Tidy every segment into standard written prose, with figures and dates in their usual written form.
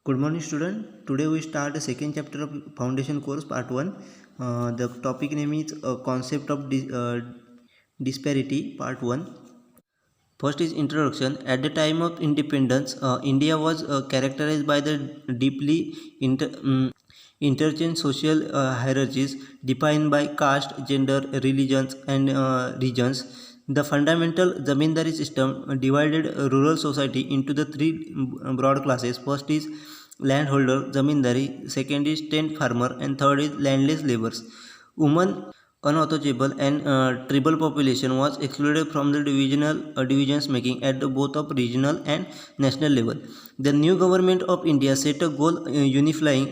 Good morning, student. Today we start the second chapter of Foundation course, part 1. The topic name is Concept of Disparity, part 1. First is introduction. At the time of independence, India was characterized by the deeply interchanged social hierarchies defined by caste, gender, religions, and regions. The fundamental zamindari system divided rural society into the three broad classes. First is landholder, zamindari, second is tenant farmer, and third is landless laborers. Women, unattachable, and tribal population was excluded from the divisions making at both of regional and national level. The new government of India set a goal unifying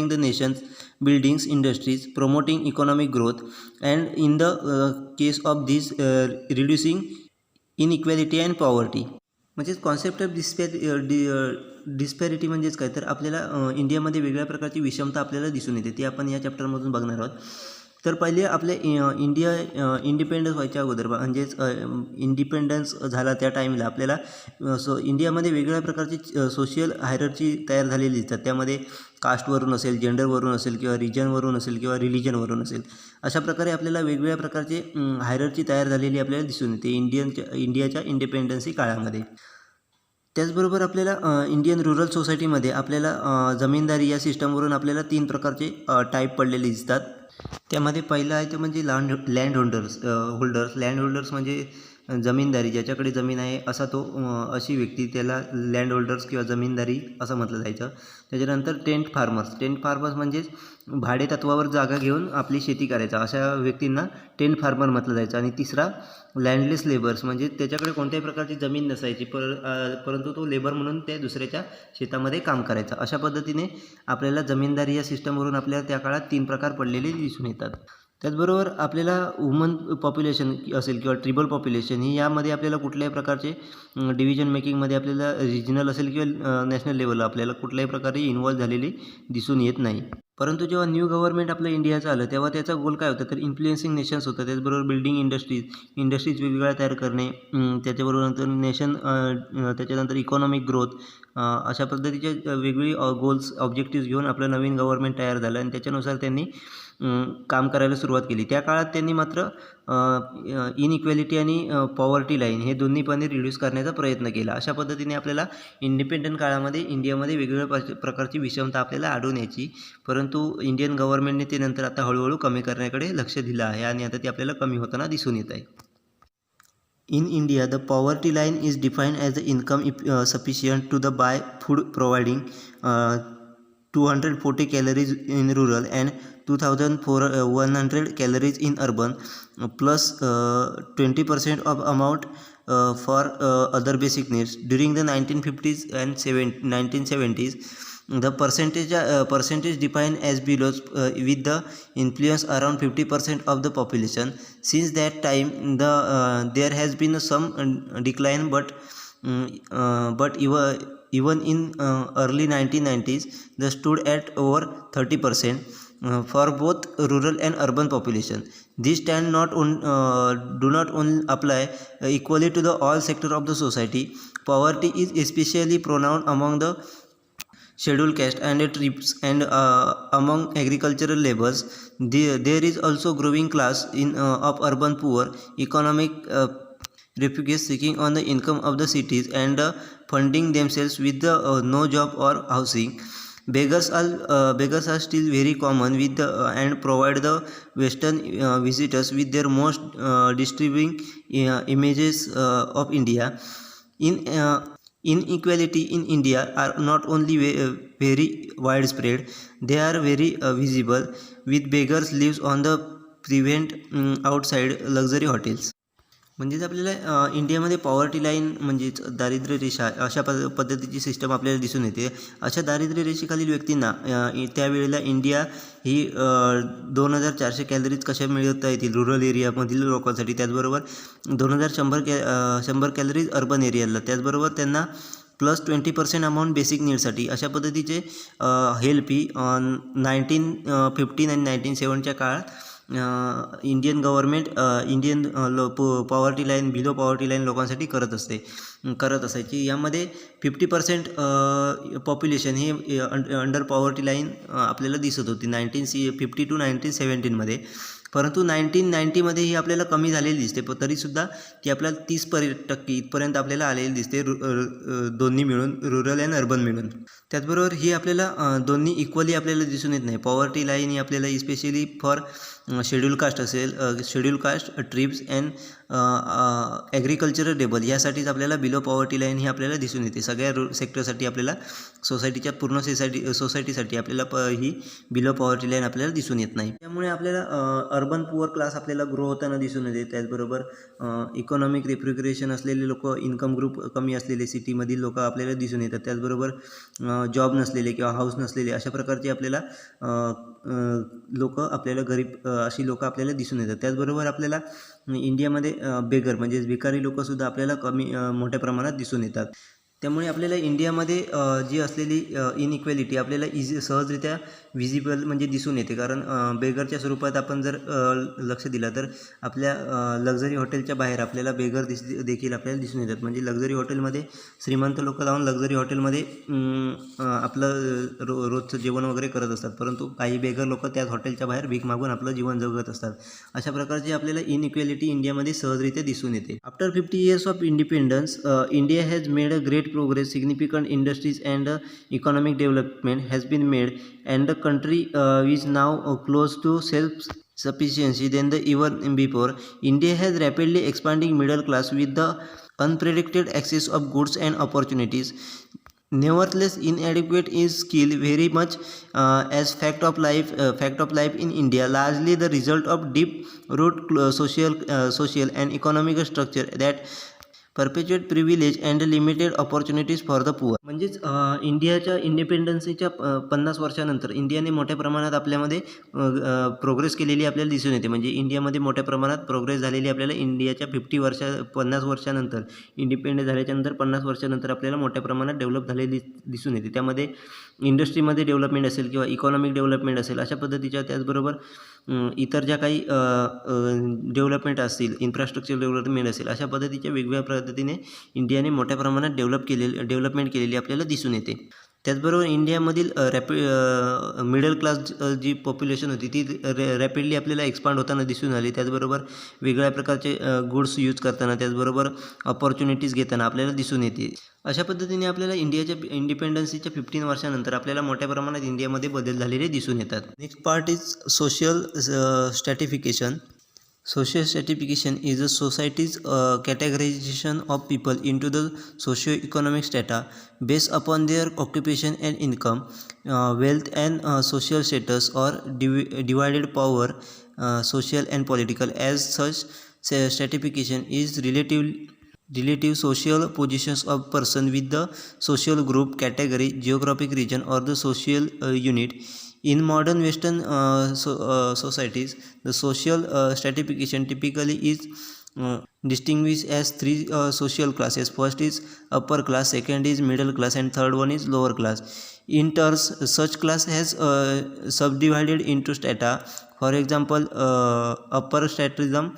the nation's buildings industries, promoting economic growth, and in the case of this, reducing inequality and poverty. म्हणजेच concept of डिस्पॅरिटी म्हणजेच काय तर आपल्याला इंडियामध्ये वेगळ्या प्रकारची विषमता आपल्याला दिसून येते, ती आपण या चॅप्टरमधून बघणार आहोत. तर पहिले आपल्या इंडिया इंडिपेंडन्स व्हायच्या अगोदर म्हणजेच इंडिपेंडन्स झाला त्या टाईमला आपल्याला इंडियामध्ये वेगवेगळ्या प्रकारची सोशल हायरार्ची तयार झालेली दिसतात. त्यामध्ये कास्टवरून असेल, जेंडरवरून असेल, किंवा रिजनवरून असेल, किंवा रिलिजनवरून असेल. अशा प्रकारे आपल्याला वेगवेगळ्या प्रकारचे हायरार्ची तयार झालेली आपल्याला दिसून येते इंडियाच्या इंडिपेंडन्सी काळामध्ये. त्याचबरोबर आपल्याला इंडियन रुरल सोसायटीमध्ये आपल्याला जमीनदारी या सिस्टमवरून आपल्याला 3 प्रकारचे टाईप पडलेले दिसतात. त्यामध्ये पहिलं आहे ते म्हणजे लँड होल्डर्स म्हणजे जमीनदारी, ज्याच्याकडे जमीन आहे असा तो अशी व्यक्ती, त्याला लँड होल्डर्स किंवा जमीनदारी असं म्हटलं जायचं. त्याच्यानंतर टेंट फार्मर्स म्हणजेच भाडे तत्वावर जागा घेऊन आपली शेती करायचा, अशा व्यक्तींना टेंट फार्मर म्हटलं जायचं. आणि तिसरा लँडलेस लेबर्स म्हणजे त्याच्याकडे कोणत्याही प्रकारची जमीन नसायची, परंतु तो लेबर म्हणून त्या दुसऱ्याच्या शेतामध्ये काम करायचा. अशा पद्धतीने आपल्याला जमीनदारी या सिस्टमवरून आपल्याला त्या काळात 3 प्रकार पडलेले दिसून येतात. त्याचबरोबर आपल्याला वुमन पॉप्युलेशन असेल किंवा ट्रिबल पॉप्युलेशन ही यामध्ये आपल्याला कुठल्याही प्रकारचे डिव्हिजन मेकिंगमध्ये आपल्याला रिजनल असेल किंवा नॅशनल लेवलला आपल्याला कुठल्याही प्रकारे इन्व्हॉल्व झालेली दिसून येत नाही. परंतु जेव्हा न्यू गव्हर्नमेंट आपलं इंडियाचं आलं तेव्हा त्याचा गोल काय होता, तर इन्फ्लुएन्सिंग नेशन्स होतं. त्याचबरोबर बिल्डिंग इंडस्ट्रीज वेगवेगळ्या तयार करणे, त्याच्याबरोबर नंतर त्याच्यानंतर इकॉनॉमिक ग्रोथ, अशा पद्धतीचे वेगवेगळी गोल्स ऑब्जेक्टिव्स घेऊन आपलं नवीन गव्हर्नमेंट तयार झालं आणि त्याच्यानुसार त्यांनी काम करायला सुरुवात केली. त्या काळात त्यांनी मात्र इनइक्वॅलिटी आणि पॉवर्टी लाईन हे दोन्हीपणे रिड्यूस करण्याचा प्रयत्न केला. अशा पद्धतीने आपल्याला इंडिपेंडंट काळामध्ये इंडियामध्ये वेगवेगळ्या प्रकारची विषमता आपल्याला आढळून यायची, परंतु इंडियन गव्हर्नमेंटने ते नंतर आता हळूहळू कमी करण्याकडे लक्ष दिलं आहे आणि आता ते आपल्याला कमी होताना दिसून येत आहे. In India, the poverty line is defined as the income sufficient to buy food, providing 240 calories in rural and 2,100 calories in urban, plus 20% of amount for other basic needs. During the 1950s and 1970s, the percentage defined as below, with the influence around 50% of the population. Since that time, there has been some decline, but even in early 1990s, they stood at over 30% for both rural and urban population. These do not only apply equally to the all sector of the society. Poverty is especially pronounced among the scheduled caste and tribes and among agricultural laborers. There is also growing class of urban poor, economic refugees seeking on the income of the cities and funding themselves with the no job or housing. Beggars are still very common and provide the Western visitors with their most disturbing images of India. Inequality in India are not only very widespread, they are very visible, with beggars lives on the prevent outside luxury hotels. म्हणजेच आपल्याला इंडियामध्ये poverty line म्हणजेच दारिद्र्य रेषा अशा पद्धतीची system आपल्याला दिसून येते. अशा दारिद्र्य रेषेखालील व्यक्तींना त्यावेळेला इंडिया ही 2,400 कॅलरीज कशा मिळवता येतील रुरल एरियामधील लोकांसाठी, त्याचबरोबर 2,100 कॅलरीज अर्बन एरियाला, त्याचबरोबर त्यांना प्लस 20% अमाऊंट बेसिक नीडसाठी, अशा पद्धतीचे हेल्प ही 1915 आणि 1970च्या काळात Indian government poverty line below poverty line लोकांसाठी करत असते. करत असायची. यामध्ये 50% पॉप्युलेशन ही अंडर पॉवर्टी लाईन आपल्याला दिसत होती 1950 to 1917मध्ये. परंतु 1990मध्ये ही आपल्याला कमी झालेली दिसते, पण तरीसुद्धा ती आपल्याला 30% इथपर्यंत आपल्याला आलेली दिसते, दोन्ही मिळून, रुरल अँड अर्बन मिळून. त्याचबरोबर ही आपल्याला दोन्ही इक्वली आपल्याला दिसून येत नाही. पॉवर्टी लाईन ही आपल्याला इस्पेशली फॉर शेड्यूल कास्ट असेल, schedule caste, tribes and agricultural labour यासाठीच आपल्याला बिलो पॉवर्टी लाईन ही आपल्याला दिसून येते. सगळ्या सेक्टरसाठी आपल्याला सोसायटीच्या पूर्ण सोसायटीसाठी आपल्याला ही बिलो पॉवर्टी लाईन आपल्याला दिसून येत नाही. त्यामुळे आपल्याला अर्बन पुअर क्लास आपल्याला ग्रो होताना दिसून येते. त्याचबरोबर इकॉनॉमिक रिप्रिग्रेशन असलेले लोक, इन्कम ग्रुप कमी असलेले सिटीमधील लोक आपल्याला दिसून येतात. त्याचबरोबर जॉब नसलेले किंवा हाऊस नसलेले अशा प्रकारचे आपल्याला लोक, आपल्याला गरीब अशी लोक आपल्याला दिसून येतात. त्याचबरोबर आपल्याला इंडियामध्ये बेगर म्हणजेच भिकारी लोकसुद्धा आपल्याला मोठ्या प्रमाणात दिसून येतात. त्यामुळे आपल्याला इंडियामध्ये जी असलेली इनइक्वॅलिटी आपल्याला सहजरित्या व्हिजिबल म्हणजे दिसून येते. कारण बेगरच्या स्वरूपात आपण जर लक्ष दिलं तर आपल्या लक्झरी हॉटेलच्या बाहेर आपल्याला बेगर देखील आपल्याला दिसून येतात. म्हणजे लक्झरी हॉटेलमध्ये श्रीमंत लोक जाऊन लक्झरी हॉटेलमध्ये आपलं रोजचं जेवण वगैरे करत असतात, परंतु काही बेगर लोक त्याच हॉटेलच्या बाहेर भीक मागून आपलं जीवन जगत असतात. अशा प्रकारची आपल्याला इनइक्वॅलिटी इंडियामध्ये सहजरित्या दिसून येते. After 50 years of independence, India has made a great progress, significant industries and economic development has been made, and the country is now close to self-sufficiency than the even before. India has rapidly expanding middle class with the unprecedented access of goods and opportunities. Nevertheless, inadequate is skill very much as fact of life in India, largely the result of deep root social and economic structure that perpetuate privilege and limited opportunities for the poor. म्हणजेच इंडियाच्या इंडिपेंडन्सीच्या 50 वर्षानंतर इंडियाने मोठ्या प्रमाणात आपल्यामध्ये progress केलेली आपल्याला दिसून येते. म्हणजे इंडियामध्ये मोठ्या प्रमाणात प्रोग्रेस झालेली आपल्याला इंडियाच्या 50 वर्षानंतर, इंडिपेंडन्स झाल्याच्यानंतर 50 वर्षानंतर आपल्याला मोठ्या प्रमाणात डेव्हलप झालेली दिसून येते. त्यामध्ये इंडस्ट्रीमध्ये डेव्हलपमेंट असेल किंवा इकॉनॉमिक डेव्हलपमेंट असेल अशा पद्धतीच्या, त्याचबरोबर इतर ज्या काही डेव्हलपमेंट असतील, इन्फ्रास्ट्रक्चर डेव्हलपमेंट असेल, अशा पद्धतीच्या वेगवेगळ्या पद्धतीने इंडियाने मोठ्या प्रमाणात डेव्हलपमेंट केलेली आपल्याला दिसून येते. त्याचबरोबर इंडियामधील मिडल क्लास जी पॉप्युलेशन होती ती रॅपिडली आपल्याला एक्सपांड होताना दिसून आली. त्याचबरोबर वेगळ्या प्रकारचे गुड्स यूज करताना, त्याचबरोबर ऑपॉर्च्युनिटीज घेताना आपल्याला दिसून येते. अशा पद्धतीने आपल्याला इंडियाच्या इंडिपेंडन्सीच्या 15 वर्षानंतर आपल्याला मोठ्या प्रमाणात इंडियामध्ये बदल झालेले दिसून येतात. Next part is social स्ट्रॅटिफिकेशन. Social stratification is a society's categorization of people into the socio-economic strata based upon their occupation and income, wealth and social status, or divided power, social and political. As such, stratification is relative social positions of person with the social group, category, geographic region, or the social unit. In modern Western societies, the social stratification typically is distinguished as three social classes. First is upper class, second is middle class, and third one is lower class. In turns, such class has subdivided into strata. For example, upper stratum,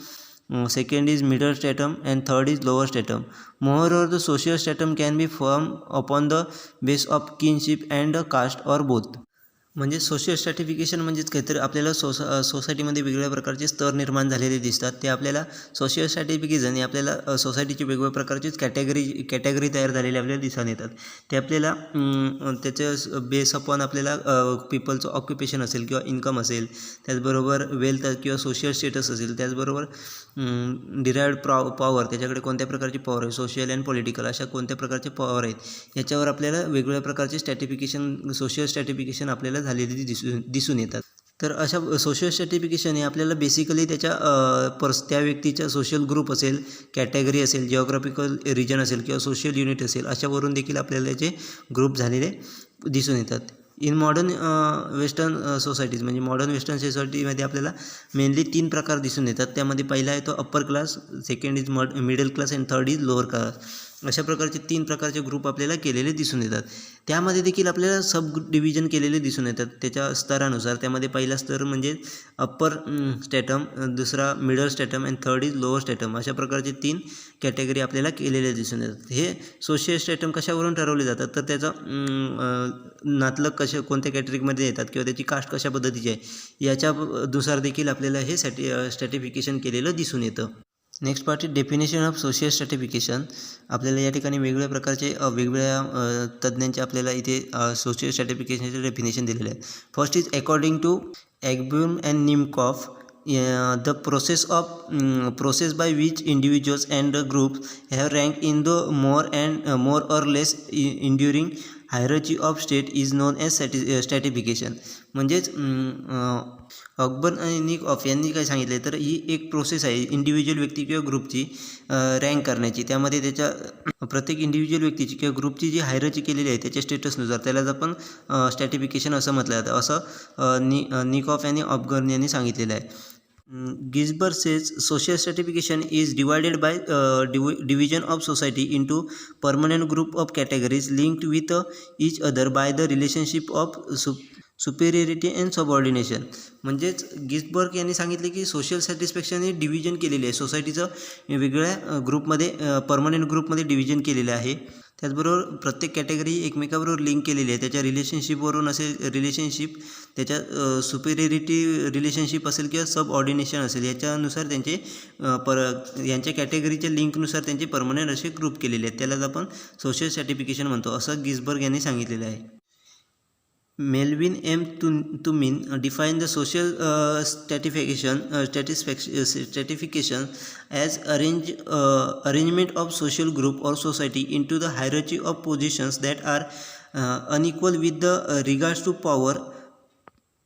second is middle stratum, and third is lower stratum. Moreover, the social stratum can be formed upon the base of kinship and caste, or both. म्हणजे social स्ट्रॅटिफिकेशन म्हणजेच काहीतरी आपल्याला सोसायटीमध्ये वेगवेगळ्या प्रकारचे स्तर निर्माण झालेले दिसतात. ते आपल्याला सोशल स्ट्रॅटिफिकेशन हे आपल्याला सोसायटीची वेगवेगळ्या प्रकारचीच कॅटेगरी तयार झालेली आपल्याला दिसून येतात. ते आपल्याला त्याच्या बेस अपॉन आपल्याला पीपलचं ऑक्युपेशन असेल किंवा इन्कम असेल, त्याचबरोबर वेल्थ किंवा सोशल स्टेटस असेल, त्याचबरोबर डिराइव्ड पॉवर, त्याच्याकडे कोणत्या प्रकारची पॉवर आहे, सोशल अँड पॉलिटिकल अशा कोणत्या प्रकारचे पॉवर आहेत, याच्यावर आपल्याला वेगवेगळ्या प्रकारचे सोशल स्ट्रॅटिफिकेशन आपल्याला झालेली दिसून येतात. तर अशा सोशल स्ट्रॅटिफिकेशन हे आपल्याला बेसिकली त्या व्यक्तीच्या सोशल ग्रुप असेल, कॅटेगरी असेल, जिओग्राफिकल रिजन असेल किंवा सोशल युनिट असेल, अशावरून देखील आपल्याला याचे ग्रुप झालेले दिसून येतात. इन मॉडर्न वेस्टर्न सोसायटीज, म्हणजे मॉडर्न वेस्टर्न सोसायटीमध्ये आपल्याला मेनली 3 प्रकार दिसून येतात. त्यामध्ये पहिला आहे तो upper class, second is middle class, and third is lower class. अशा प्रकारचे 3 प्रकारचे ग्रुप आपल्याला केलेले दिसून येतात. त्यामध्ये देखील आपल्याला सब डिव्हिजन केलेले दिसून येतात त्याच्या स्तरानुसार. त्यामध्ये पहिला स्तर म्हणजे अप्पर स्टॅटम, दुसरा middle stratum and third is lower stratum. अशा प्रकारचे 3 कॅटेगरी आपल्याला केलेले दिसून येतात. हे सोशियल स्टॅटम कशावरून ठरवले जातात तर त्याचं नातलग कोणत्या कॅटेगरीमध्ये येतात किंवा त्याची कास्ट कशा पद्धतीची आहे याच्यानुसार देखील आपल्याला हे स्ट्रॅटिफिकेशन केलेलं दिसून येतं. Next part is definition of social स्ट्रॅटिफिकेशन. आपल्याला या ठिकाणी वेगवेगळ्या प्रकारचे वेगवेगळ्या तज्ज्ञांचे आपल्याला इथे सोशियल स्ट्रॅटिफिकेशनचे डेफिनेशन दिलेले आहे. First is according to Ogburn and Nimkoff the process by which individuals and groups have ranked in the more or less enduring hierarchy of state is known as stratification. म्हणजेच अकबर आणि निकॉफ यांनी काय सांगितले तर ही एक process आहे इंडिव्हिज्युअल व्यक्ती किंवा ग्रुपची रँक करण्याची. त्यामध्ये त्याच्या प्रत्येक इंडिव्हिज्युअल व्यक्तीची किंवा ग्रुपची जी हायरार्ची केलेली आहे त्याच्या स्टेटसनुसार त्यालाच आपण स्ट्रॅटिफिकेशन असं म्हटलं जातं, असं निकॉफ आणि अकबर यांनी सांगितलेलं आहे. Gisbert says social stratification is divided by division of society into permanent group of categories linked with each other by the relationship of superiority and subordination. म्हणजेच गिस्बर्ग यांनी सांगितले की सोशल सॅटिस्फॅक्शन हे डिव्हिजन केलेले आहे. सोसायटीचं वेगवेगळ्या ग्रुपमध्ये परमनंट ग्रुपमध्ये डिव्हिजन केलेलं आहे. त्याचबरोबर प्रत्येक कॅटेगरी एकमेकाबरोबर लिंक केलेली आहे. त्याच्या रिलेशनशिपवरून असेल रिलेशनशिप, त्याच्या सुपेरियरिटी रिलेशनशिप असेल किंवा सब ऑर्डिनेशन असेल याच्यानुसार त्यांचे यांच्या कॅटेगरीच्या लिंकनुसार त्यांचे परमनंट असे ग्रुप केलेले आहेत. त्यालाच आपण सोशल स्ट्रॅटिफिकेशन म्हणतो, असं गिस्बर्ग यांनी सांगितलेलं आहे. Melvin M. Tumin defined the social stratification as arrangement of social group or society into the hierarchy of positions that are unequal with the regards to power,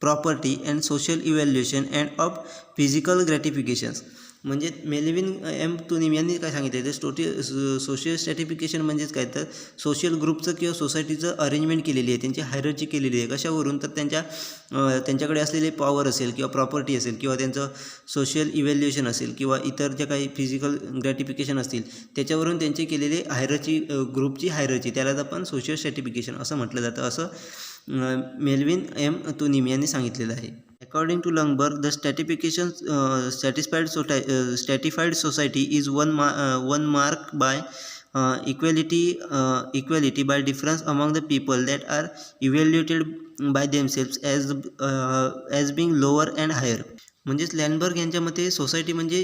property and social evaluation and of physical gratifications. म्हणजे Melvin M तुनिम यांनी काय सांगितलं ते social स्ट्रॅटिफिकेशन म्हणजेच काय तर social ग्रुपचं किंवा सोसायटीचं अरेंजमेंट केलेली आहे, त्यांची हायरार्ची केलेली आहे. कशावरून तर त्यांच्याकडे असलेले पॉवर असेल किंवा प्रॉपर्टी असेल किंवा त्यांचं सोशल इव्हॅल्युएशन असेल किंवा इतर ज्या काही फिजिकल ग्रॅटिफिकेशन असतील त्याच्यावरून त्यांचे केलेले हायरार्ची ग्रुपची हायरार्ची त्यालाच आपण सोशल स्ट्रॅटिफिकेशन असं म्हटलं जातं, असं मेल्विन एम तुनिम यांनी सांगितलेलं आहे. According to Lundberg, the stratification stratified society is one marked by equality by difference among the people that are evaluated by themselves as being lower and higher. म्हणजेच लँडबर्ग यांच्या मते सोसायटी म्हणजे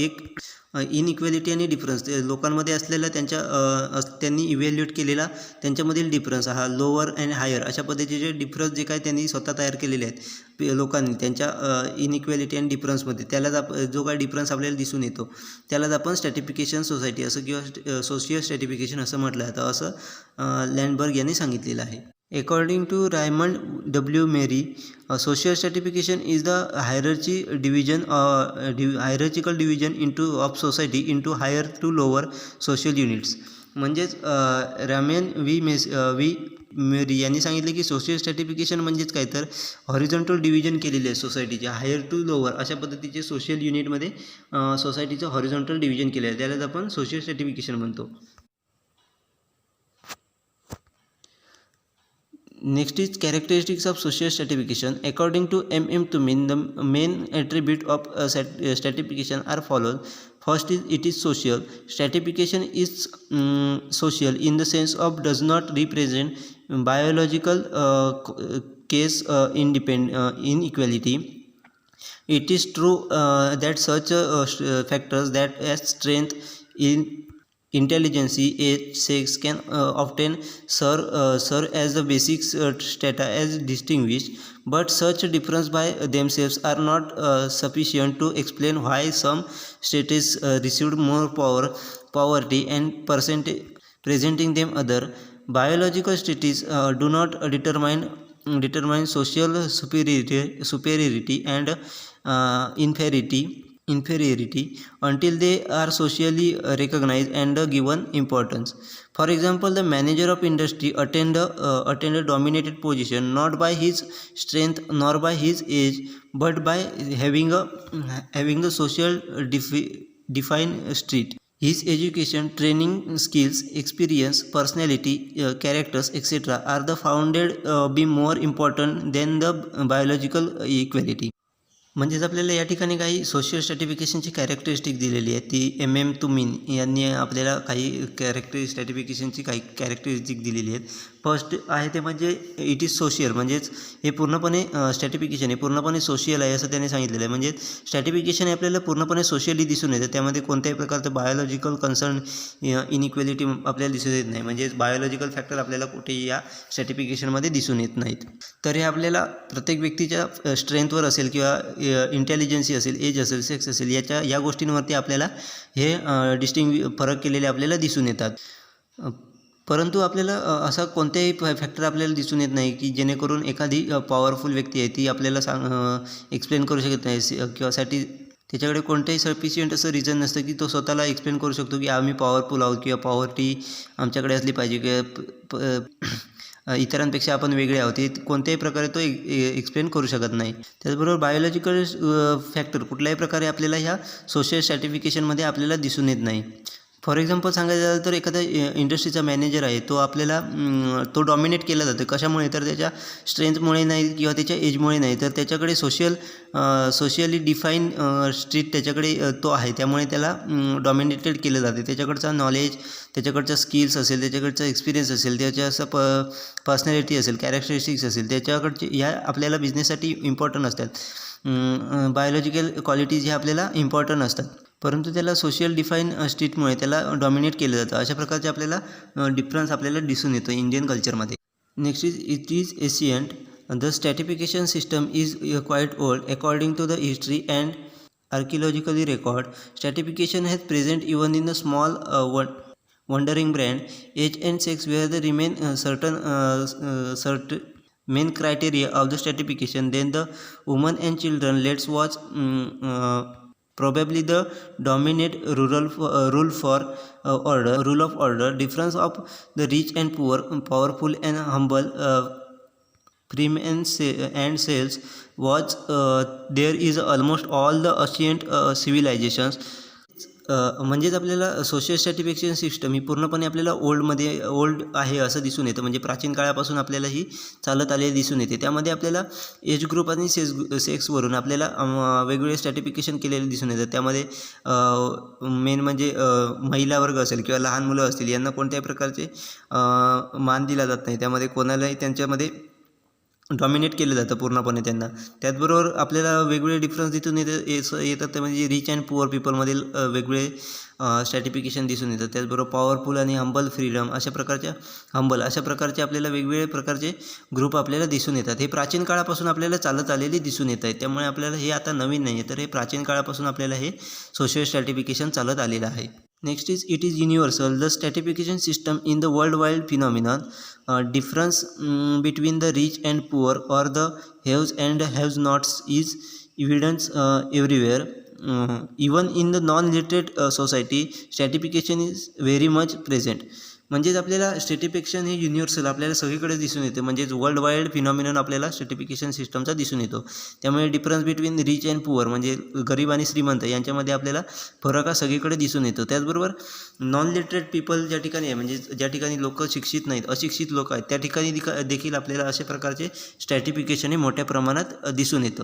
एक इनइक्वॅलिटी आणि difference लोकांमध्ये असलेला त्यांनी इव्हॅल्युएट केलेला त्यांच्यामधील डिफरन्स हा लोअर अँड हायर अशा पद्धतीचे डिफरन्स जे काय त्यांनी स्वतः तयार केलेले आहेत लोकांनी त्यांच्या इनइक्वॅलिटी अँड डिफरन्समध्ये त्यालाच जो काय डिफरन्स आपल्याला दिसून येतो त्यालाच आपण स्ट्रॅटिफिकेशन सोसायटी असं किंवा सोशियल स्ट्रॅटिफिकेशन असं म्हटलं जातं, असं लँडबर्ग यांनी सांगितलेलं आहे. According to Raymond W. Merry, social stratification is the hierarchical division of society into higher to lower social units. म्हणजेच रॅमेन व्ही मेरी यांनी सांगितले की सोशल स्ट्रॅटिफिकेशन म्हणजेच काय तर हॉरिझॉन्टल डिव्हिजन केलेले आहे सोसायटीचे हायर टू लोअर अशा पद्धतीचे सोशल युनिटमध्ये सोसायटीचं हॉरिझॉन्टल डिव्हिजन केलं आहे त्यालाच आपण सोशल स्ट्रॅटिफिकेशन म्हणतो. Next is characteristics of social stratification. According to M. Tumin, the main attribute of stratification are followed. First is it is social. Stratification is social in the sense of does not represent biological case inequality. It is true that such factors that as strength in intelligence, age, sex can often serve as the basic strata as distinguished, but such difference by themselves are not sufficient to explain why some states received more poverty and presenting them other. Biological status do not determine social superiority and inferiority until they are socially recognized and given importance. For example, the manager of industry attained a dominated position not by his strength nor by his age, but by having a social defined street. His education, training, skills, experience, personality, characters, etc. are the founded be more important than the biological equality. म्हणजेच आपल्याला या ठिकाणी काही social सर्टिफिकेशनची characteristic दिलेली आहे. ती M to मीन यांनी आपल्याला काही सर्टिफिकेशनची काही कॅरेक्टरिस्टिक दिलेली आहेत. फर्स्ट आहे ते म्हणजे इट इज सोशियल, म्हणजेच हे पूर्णपणे सर्टिफिकेशन हे पूर्णपणे सोशियल आहे असं त्याने सांगितलेलं आहे. म्हणजे सर्टिफिकेशन हे आपल्याला पूर्णपणे सोशियली दिसून येतं. त्यामध्ये कोणत्याही प्रकारचं बायोलॉजिकल कन्सर्न इनइक्वेलिटी आपल्याला दिसून येत नाही. म्हणजेच बायोलॉजिकल फॅक्टर आपल्याला कुठेही या सर्टिफिकेशनमध्ये दिसून येत नाहीत. तर हे आपल्याला प्रत्येक व्यक्तीच्या स्ट्रेंथवर असेल किंवा इंटेलिजन्सी असेल, एज असेल, सेक्स असेल, या गोष्टींवरती आपल्याला हे फरक केलेले आपल्याला दिसून येतात. परंतु आपल्याला असा कोणत्याही फॅक्टर आपल्याला दिसून येत नाही की जेणेकरून एखादी पॉवरफुल व्यक्ती आहे ती आपल्याला एक्सप्लेन करू शकत नाही किंवा त्याच्याकडे कोणत्याही सफिशियंट असं रिझन नसतं की तो स्वतःला एक्सप्लेन करू शकतो की आम्ही पॉवरफुल आहोत किंवा पॉवर्टी आमच्याकडे असली पाहिजे किंवा इतरांपेक्षा आपण वेगळे आहोत. हे कोणत्याही प्रकारे तो एक्सप्लेन करू शकत नाही. त्याचबरोबर बायोलॉजिकल फॅक्टर कुठल्याही प्रकारे आपल्याला ह्या सोशल सर्टिफिकेशनमध्ये आपल्याला दिसून येत नाही. फॉर एक्झाम्पल सांगायचं झालं तर एखादा इंडस्ट्रीचा मॅनेजर आहे तो आपल्याला तो डॉमिनेट केला जातो. कशामुळे? तर त्याच्या स्ट्रेंथमुळे नाही किंवा त्याच्या एजमुळे नाही, तर त्याच्याकडे सोशियली डिफाईन स्ट्रीट त्याच्याकडे तो आहे, त्यामुळे त्याला डॉमिनेटेड केलं जाते. त्याच्याकडचा नॉलेज, त्याच्याकडच्या स्किल्स असेल, त्याच्याकडचा एक्सपिरियन्स असेल, त्याच्या असं पर्सनॅलिटी असेल, कॅरेक्टरिस्टिक्स असेल, त्याच्याकडचे ह्या आपल्याला बिझनेससाठी इम्पॉर्टंट असतात. बायोलॉजिकल क्वालिटीज ह्या आपल्याला इम्पॉर्टंट असतात, परंतु त्याला सोशल डिफाईन स्ट्रीटमुळे त्याला डॉमिनेट केलं जातं. अशा प्रकारचे आपल्याला डिफरन्स आपल्याला दिसून येतो इंडियन कल्चरमध्ये. Next it is ancient. The stratification system is quite old according to the history and archaeologically record. Stratification has present even in the small wandering brand. Age and sex were the remain certain main criteria of the stratification. Then the women and children. Let's watch probably the dominant rule of order. Difference of the rich and poor, powerful and humble, free and sales was there is almost all the ancient civilizations. म्हणजेच आपल्याला social certification system ही पूर्णपणे आपल्याला old आहे असं दिसून येतं. म्हणजे प्राचीन काळापासून आपल्याला ही चालत आलेली दिसून येते. त्यामध्ये आपल्याला एज ग्रुप आणि सेक्सवरून आपल्याला वेगवेगळे सर्टिफिकेशन केलेले दिसून येतात. त्यामध्ये मेन म्हणजे महिला वर्ग असेल किंवा लहान मुलं असतील यांना कोणत्याही प्रकारचे मान दिला जात नाही. त्यामध्ये कोणालाही त्यांच्यामध्ये डॉमिनेट केलं जातं पूर्णपणे त्यांना. त्याचबरोबर आपल्याला वेगवेगळे डिफरन्स दिसून येतात ते म्हणजे रिच अँड पुअर पीपलमधील वेगवेगळे सर्टिफिकेशन दिसून येतात. त्याचबरोबर पॉवरफुल आणि हंबल फ्रीडम अशा प्रकारचे आपल्याला वेगवेगळे प्रकारचे ग्रुप आपल्याला दिसून येतात. हे प्राचीन काळापासून आपल्याला चालत आलेली दिसून येत आहेत. त्यामुळे आपल्याला हे आता नवीन नाही आहे, तर हे प्राचीन काळापासून आपल्याला हे सोशल सर्टिफिकेशन चालत आलेलं आहे. Next is it is universal. The stratification system in the world wide phenomenon. Difference between the rich and poor or the haves and haves nots is evident everywhere. Even in the non-literate society, stratification is very much present. म्हणजेच आपल्याला स्ट्रॅटिफिकेशन हे universal आपल्याला सगळीकडे दिसून येते. म्हणजेच world wide phenomenon आपल्याला स्ट्रॅटिफिकेशन सिस्टमचा दिसून येतो. त्यामुळे difference between rich and poor म्हणजे गरीब आणि श्रीमंत यांच्यामध्ये आपल्याला फरक हा सगळीकडे दिसून येतो. त्याचबरोबर नॉन लिटरेट पीपल ज्या ठिकाणी आहे, म्हणजे ज्या ठिकाणी लोक शिक्षित नाहीत, अशिक्षित लोक आहेत, त्या ठिकाणी देखील आपल्याला अशा प्रकारचे स्ट्रॅटिफिकेशन हे मोठ्या प्रमाणात दिसून येतं.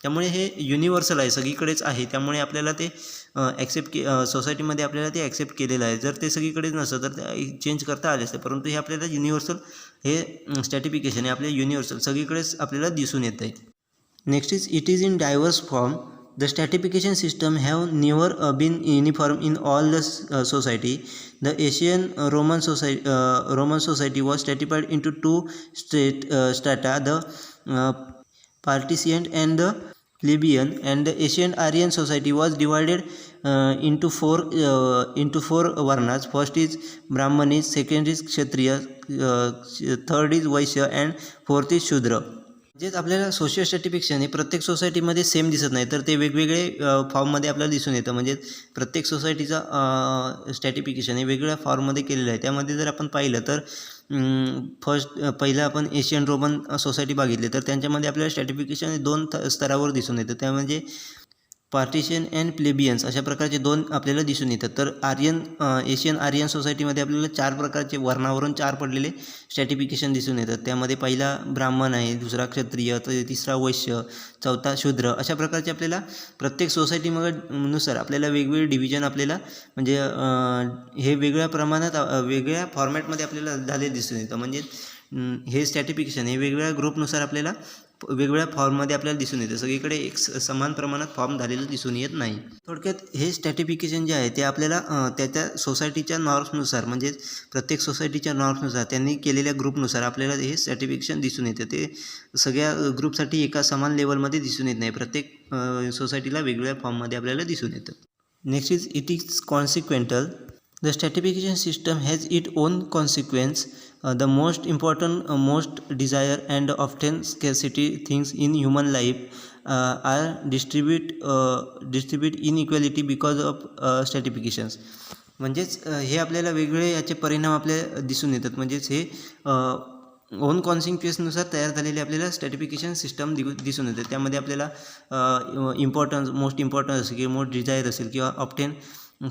त्यामुळे हे युनिव्हर्सल आहे, सगळीकडेच आहे. त्यामुळे आपल्याला ते सोसायटीमध्ये आपल्याला ते ॲक्सेप्ट केलेलं आहे. जर ते सगळीकडेच नसतं तर ते चेंज करता आले असते, परंतु हे आपल्याला युनिव्हर्सल हे स्ट्रॅटिफिकेशन हे आपल्या युनिव्हर्सल सगळीकडेच आपल्याला दिसून येत आहे. Next is it is in diverse form. The stratification system have never been uniform in all the society. The Asian Roman society was stratified into 2 strata, the Particient and the Plebeian, and the ancient Aryan society was divided into four varnas. First is Brahmanis, second is Kshatriya, third is Vaishya, and fourth is Shudra. म्हणजेच आपल्याला social certification हे प्रत्येक सोसायटीमध्ये same दिसत नाही, तर ते वेगवेगळे फॉर्ममध्ये आपल्याला दिसून येतं. म्हणजे प्रत्येक सोसायटीचा स्ट्रॅटिफिकेशन हे वेगवेगळ्या फॉर्ममध्ये केलेलं आहे. त्यामध्ये जर आपण पाहिलं तर पहिलं आपण एशियन रोमन सोसायटी बघितली तर त्यांच्यामध्ये आपल्याला स्ट्रॅटिफिकेशन हे 2 स्तरावर दिसून येतं. त्या म्हणजे पार्टिशियन अँड प्लेबियन्स अशा प्रकारचे 2 आपल्याला दिसून येतात. तर एशियन आर्यन सोसायटीमध्ये आपल्याला 4 प्रकारचे वर्णावरून 4 पडलेले स्ट्रॅटिफिकेशन दिसून येतात. त्यामध्ये पहिला ब्राह्मण आहे, दुसरा क्षत्रिय, तिसरा वैश्य, चौथा शूद्र. अशा प्रकारचे आपल्याला प्रत्येक सोसायटीनुसार आपल्याला वेगवेगळे डिव्हिजन आपल्याला म्हणजे हे वेगळ्या प्रमाणात वेगळ्या फॉर्मॅटमध्ये आपल्याला झाले दिसून येतं. म्हणजे हे स्ट्रॅटिफिकेशन हे वेगवेगळ्या ग्रुपनुसार आपल्याला वेगवेगळ्या फॉर्ममध्ये आपल्याला दिसून येतं. सगळीकडे एक समान प्रमाणात फॉर्म झालेलं दिसून येत नाही. थोडक्यात हे स्ट्रॅटिफिकेशन जे आहे ते आपल्याला त्या सोसायटीच्या नॉर्म्सनुसार म्हणजे प्रत्येक सोसायटीच्या नॉर्म्सनुसार त्यांनी केलेल्या ग्रुपनुसार आपल्याला हे स्ट्रॅटिफिकेशन दिसून येतं. ते सगळ्या ग्रुपसाठी एका समान लेवलमध्ये दिसून येत नाही. प्रत्येक सोसायटीला वेगवेगळ्या फॉर्ममध्ये आपल्याला दिसून येतं. Next it is कॉन्सिक्वेंटल. The stratification system has its own consequence. The most important, most desired, and often scarcity things in human life are distribute inequality because of stratifications. म्हणजेच हे आपल्याला वेगवेगळे याचे परिणाम आपल्याला दिसून येतात. म्हणजेच हे ओन कॉन्सिक्वेन्सनुसार तयार झालेले आपल्याला स्ट्रॅटिफिकेशन सिस्टम दिसून येते. त्यामध्ये आपल्याला मोस्ट इम्पॉर्टन्ट असेल किंवा मोस्ट डिझायर असेल किंवा ऑप्टेन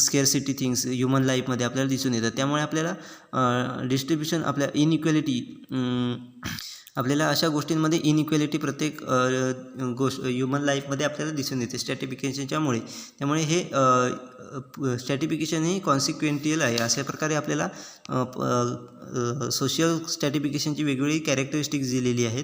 स्केअरसिटी थिंग्स ह्युमन लाईफमध्ये आपल्याला दिसून येतात. त्यामुळे आपल्याला डिस्ट्रिब्युशन आपल्या इनइक्वॅलिटी आपल्याला अशा गोष्टींमध्ये इनइक्वॅलिटी प्रत्येक ह्युमन लाईफमध्ये आपल्याला दिसून येते स्ट्रॅटिफिकेशनच्यामुळे. त्यामुळे हे स्ट्रॅटिफिकेशन हे कॉन्सिक्वेंटियल आहे. अशा प्रकारे आपल्याला सोशल स्ट्रॅटिफिकेशनची वेगवेगळी कॅरेक्टरिस्टिक्स दिलेली आहेत.